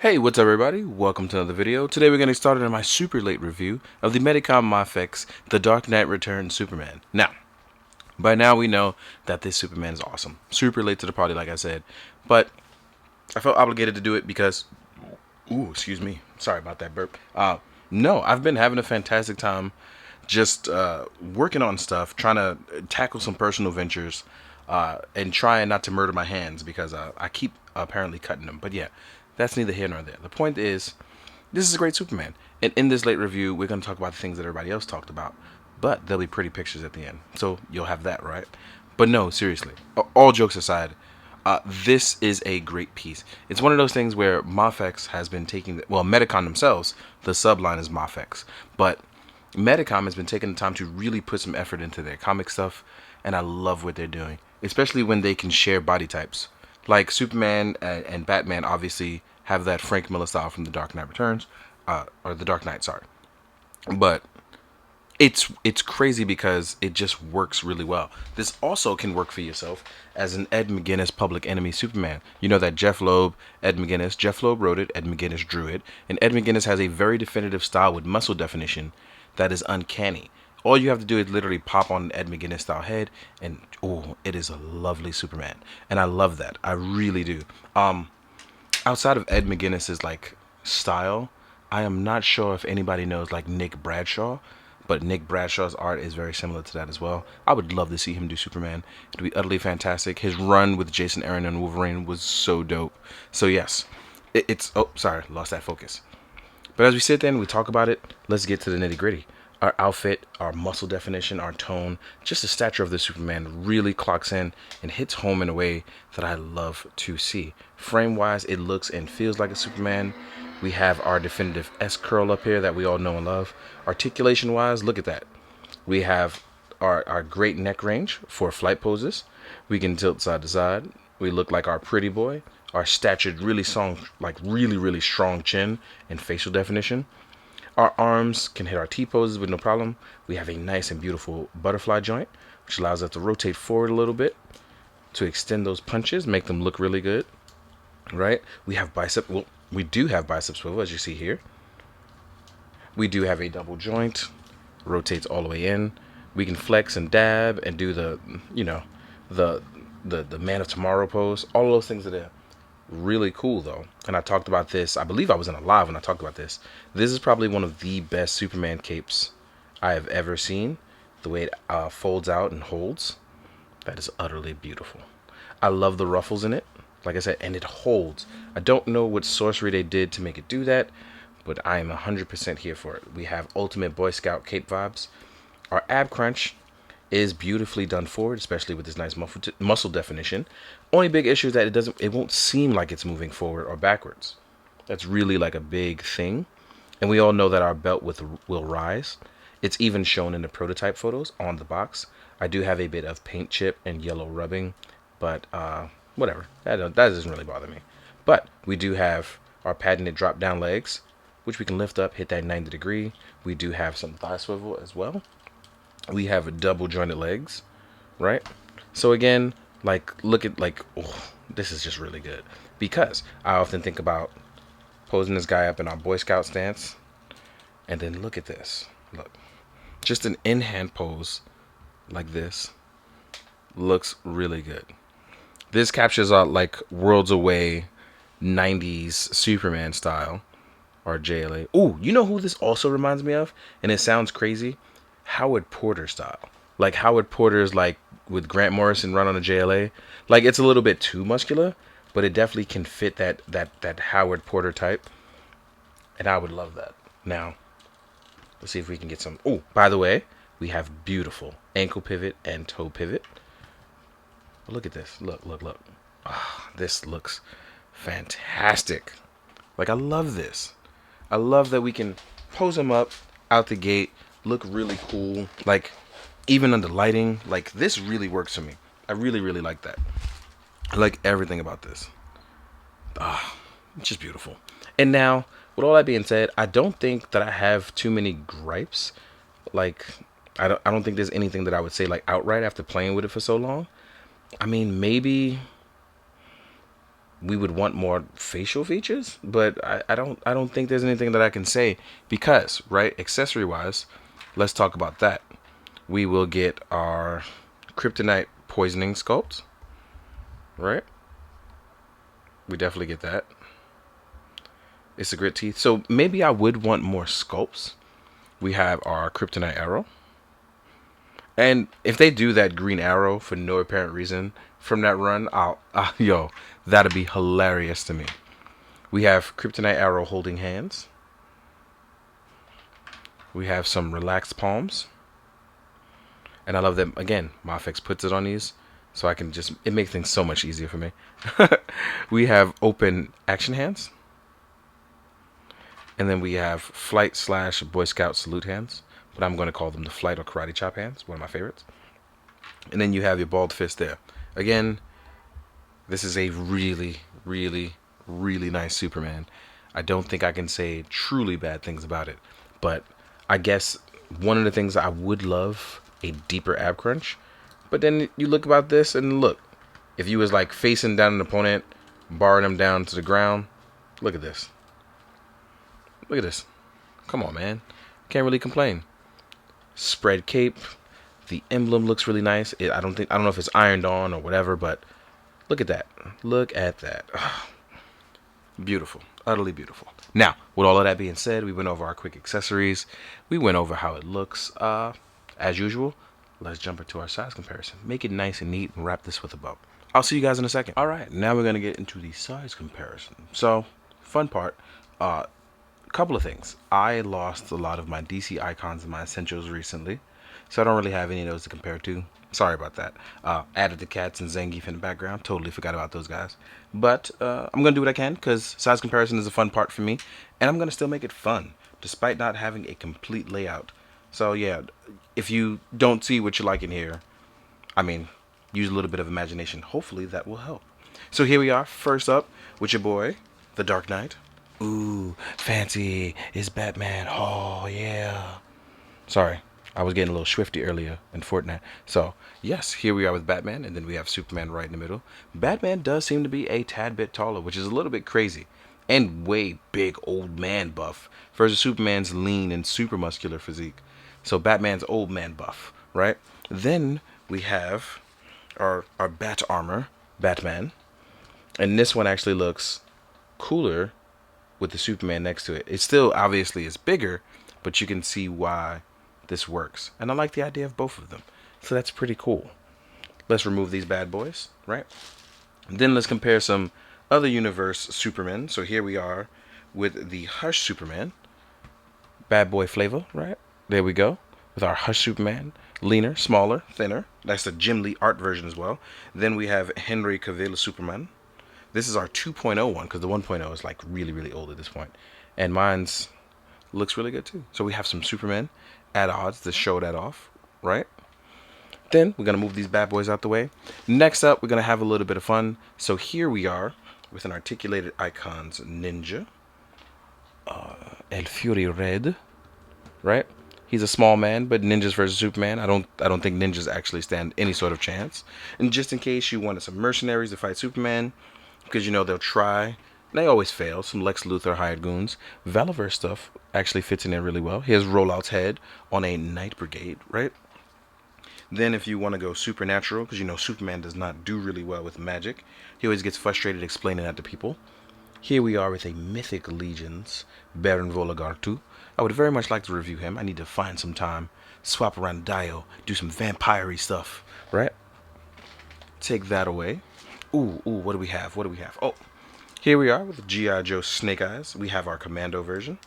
Hey, what's up everybody? Welcome to another video. Today we're getting started on my super late review of the Medicom Mafex The Dark Knight Returns Superman. Now, by now we know that this Superman is awesome. Super late to the party, like I said. But I felt obligated to do it because... Ooh, excuse me. Sorry about that burp. No, I've been having a fantastic time just working on stuff, trying to tackle some personal ventures, and trying not to murder my hands because I keep apparently cutting them. But yeah, that's neither here nor there. The point is, this is a great Superman. And in this late review, we're going to talk about the things that everybody else talked about. But there'll be pretty pictures at the end. So you'll have that, right? But no, seriously. All jokes aside, this is a great piece. It's one of those things where Mafex has been taking... Medicom themselves, the subline is Mafex. But Medicom has been taking the time to really put some effort into their comic stuff. And I love what they're doing. Especially when they can share body types. Like Superman and Batman obviously have that Frank Miller style from The Dark Knight Returns, or The Dark Knight, sorry. But it's crazy because it just works really well. This also can work for yourself as an Ed McGuinness Public Enemy Superman. You know that Jeff Loeb, Jeff Loeb wrote it, Ed McGuinness drew it, and Ed McGuinness has a very definitive style with muscle definition that is uncanny. All you have to do is literally pop on an Ed McGuinness style head, and oh, it is a lovely Superman, and I love that. I really do. Outside of Ed McGuinness's like style, I am not sure if anybody knows like Nick Bradshaw, but Nick Bradshaw's art is very similar to that as well. I would love to see him do Superman. It'd be utterly fantastic. His run with Jason Aaron and Wolverine was so dope. So yes, it's oh sorry, lost that focus. But as we sit there and we talk about it, let's get to the nitty gritty. Our outfit, our muscle definition, our tone, just the stature of the Superman really clocks in and hits home in a way that I love to see. Frame wise, it looks and feels like a Superman. We have our definitive S curl up here that we all know and love. Articulation wise, look at that. We have our great neck range for flight poses. We can tilt side to side. We look like our pretty boy. Our statured, really strong, like really strong chin and facial definition. Our arms can hit our T-poses with no problem. We have a nice and beautiful butterfly joint, which allows us to rotate forward a little bit to extend those punches, make them look really good, right? We have bicep. Well, we do have bicep swivel, as you see here. We do have a double joint, rotates all the way in. We can flex and dab and do the, the Man of Tomorrow pose. All of those things are there. Really cool though, and I talked about this. I believe I was in a live when I talked about this. This is probably one of the best Superman capes I have ever seen. The way it folds out and holds, that is utterly beautiful. I love the ruffles in it, like I said, and it holds. I don't know what sorcery they did to make it do that, but I am 100% here for it. We have ultimate Boy Scout cape vibes. Our ab crunch is beautifully done forward, especially with this nice muscle definition. Only big issue is that it won't seem like it's moving forward or backwards. That's really like a big thing. And we all know that our belt will rise. It's even shown in the prototype photos on the box. I do have a bit of paint chip and yellow rubbing, but whatever. That doesn't really bother me. But we do have our patented drop down legs, which we can lift up, hit that 90 degree. We do have some thigh swivel as well. We have a double jointed legs, right? So again, like, look at, like, oh, this is just really good. Because I often think about posing this guy up in our Boy Scout stance. And then look at this. Look. Just an in-hand pose like this looks really good. This captures our, like, worlds away 90s Superman style. Or JLA. Ooh, you know who this also reminds me of? And it sounds crazy. Howard Porter style. Like Howard Porter's like with Grant Morrison run on a JLA. Like it's a little bit too muscular, but it definitely can fit that Howard Porter type. And I would love that. Now, let's see if we can get some. Oh, by the way, we have beautiful ankle pivot and toe pivot. Look at this. Look. Oh, this looks fantastic. Like I love this. I love that we can pose them up out the gate, look really cool. Like even under lighting, like this really works for me. I really like that. I like everything about this. It's just beautiful. And now, with all that being said, I don't think that I have too many gripes. Like I don't think there's anything that I would say like outright after playing with it for so long. I mean, maybe we would want more facial features, but I don't think there's anything that I can say because, right, accessory wise, let's talk about that. We will get our kryptonite poisoning sculpt, right? We definitely get that. It's a grit teeth. So maybe I would want more sculpts. We have our kryptonite arrow. And if they do that green arrow for no apparent reason from that run, yo, that'd be hilarious to me. We have kryptonite arrow holding hands. We have some relaxed palms. And I love that, again, Mafex puts it on these so I can just, it makes things so much easier for me. We have open action hands. And then we have flight / Boy Scout salute hands. But I'm going to call them the flight or karate chop hands, one of my favorites. And then you have your balled fist there. Again, this is a really, really, really nice Superman. I don't think I can say truly bad things about it. But I guess one of the things I would love, a deeper ab crunch. But then you look about this and look. If you was like facing down an opponent, barring them down to the ground, look at this. Look at this. Come on, man. Can't really complain. Spread cape. The emblem looks really nice. I don't know if it's ironed on or whatever, but look at that. Look at that. Beautiful. Utterly beautiful. Now, with all of that being said, we went over our quick accessories. We went over how it looks. As usual, let's jump into our size comparison. Make it nice and neat and wrap this with a bow. I'll see you guys in a second. All right, now we're going to get into the size comparison. So, fun part. Couple of things. I lost a lot of my DC icons and my essentials recently, so I don't really have any of those to compare to. Sorry about that. Added the cats and Zangief in the background. Totally forgot about those guys. But I'm going to do what I can because size comparison is a fun part for me, and I'm going to still make it fun despite not having a complete layout. So yeah, if you don't see what you like in here, I mean, use a little bit of imagination. Hopefully that will help. So here we are, first up with your boy, the Dark Knight. Ooh, fancy. It's Batman. Oh, yeah. Sorry, I was getting a little swifty earlier in Fortnite. So, yes, here we are with Batman, and then we have Superman right in the middle. Batman does seem to be a tad bit taller, which is a little bit crazy. And way big old man buff versus Superman's lean and super muscular physique. So, Batman's old man buff, right? Then we have our bat armor, Batman. And this one actually looks cooler with the Superman next to it. It still obviously is bigger, but you can see why this works. And I like the idea of both of them. So that's pretty cool. Let's remove these bad boys, right? And then let's compare some other universe Supermen. So here we are with the Hush Superman. Bad boy flavor, right? There we go. With our Hush Superman. Leaner, smaller, thinner. That's the Jim Lee art version as well. Then we have Henry Cavill Superman. This is our 2.0 one because the 1.0 is like really, really old at this point. And mine's looks really good too. So we have some Supermen at odds to show that off, right? Then we're going to move these bad boys out the way. Next up, we're going to have a little bit of fun. So here we are with an articulated icons ninja. El Fury Red, right? He's a small man, but ninjas versus Superman, I don't think ninjas actually stand any sort of chance. And just in case you wanted some mercenaries to fight Superman, because you know they'll try, they always fail. Some Lex Luthor hired goons. Valiverse stuff actually fits in there really well. Here's Rollout's head on a Night Brigade, right? Then if you want to go supernatural, because you know Superman does not do really well with magic, he always gets frustrated explaining that to people. Here we are with a Mythic Legions Baron Volagartu. I would very much like to review him. I need to find some time, swap around Dio, do some vampire-y stuff, right? Take that away. Ooh, what do we have? Oh, here we are with the G.I. Joe Snake Eyes. We have our Commando version.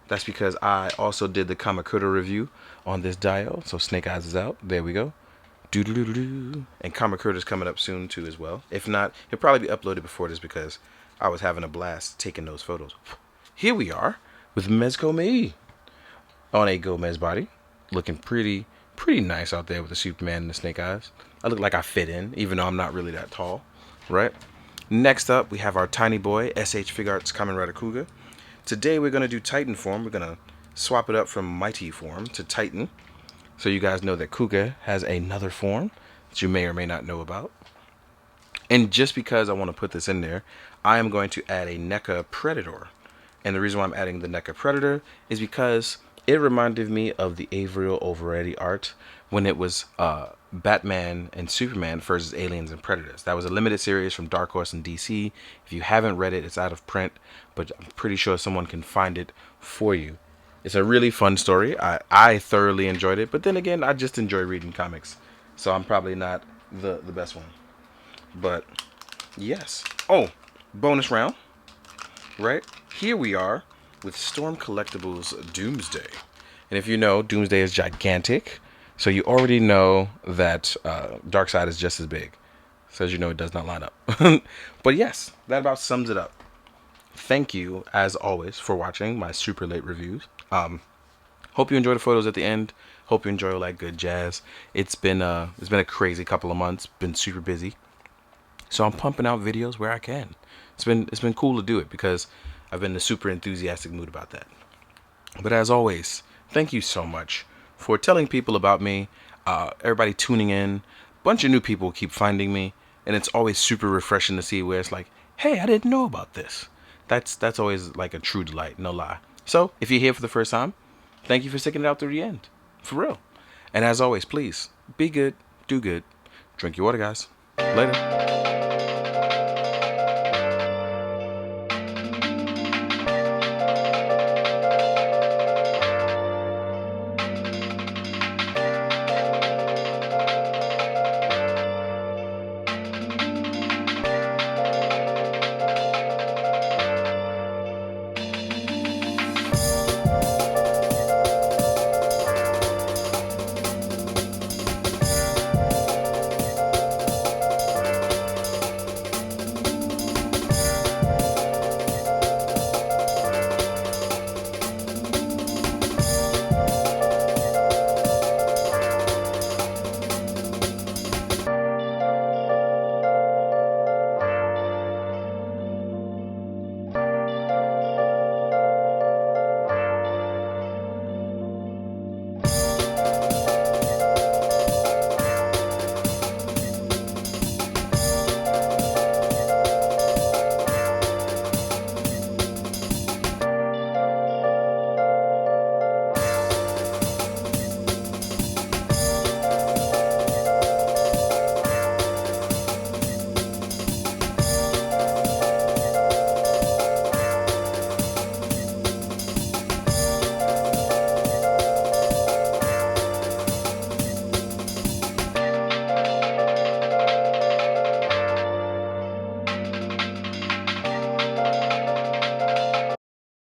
That's because I also did the Kamakura review on this Dio, so Snake Eyes is out. There we go. Doo-doo-doo-doo-doo. And Kamakura's coming up soon too as well. If not, he'll probably be uploaded before this because I was having a blast taking those photos. Here we are with Medicom on a Gomez body, looking pretty nice out there with the Superman and the Snake Eyes. I look like I fit in, even though I'm not really that tall, right? Next up, we have our tiny boy, SH Figuarts Kamen Rider Kuga. Today we're going to do Titan form. We're going to swap it up from Mighty form to Titan. So you guys know that Kuga has another form that you may or may not know about. And just because I want to put this in there, I am going to add a NECA Predator. And the reason why I'm adding the NECA Predator is because it reminded me of the Averill Oveready art when it was Batman and Superman versus aliens and predators. That was a limited series from Dark Horse and DC. If you haven't read it, it's out of print, but I'm pretty sure someone can find it for you. It's a really fun story. I thoroughly enjoyed it, but then again, I just enjoy reading comics, so I'm probably not the best one. But yes. Oh, bonus round, right? Here we are with Storm Collectibles Doomsday. And if you know, Doomsday is gigantic. So you already know that Darkseid is just as big. So as you know, it does not line up. But yes, that about sums it up. Thank you, as always, for watching my super late reviews. Hope you enjoy the photos at the end. Hope you enjoy all that good jazz. It's been a crazy couple of months. Been super busy. So I'm pumping out videos where I can. It's been cool to do it because I've been in a super enthusiastic mood about that. But as always, thank you so much for telling people about me. Everybody tuning in. Bunch of new people keep finding me, and it's always super refreshing to see where it's like, hey, I didn't know about this. That's always like a true delight, no lie. So if you're here for the first time, thank you for sticking it out through the end, for real. And as always, please be good, do good, drink your water, guys. Later.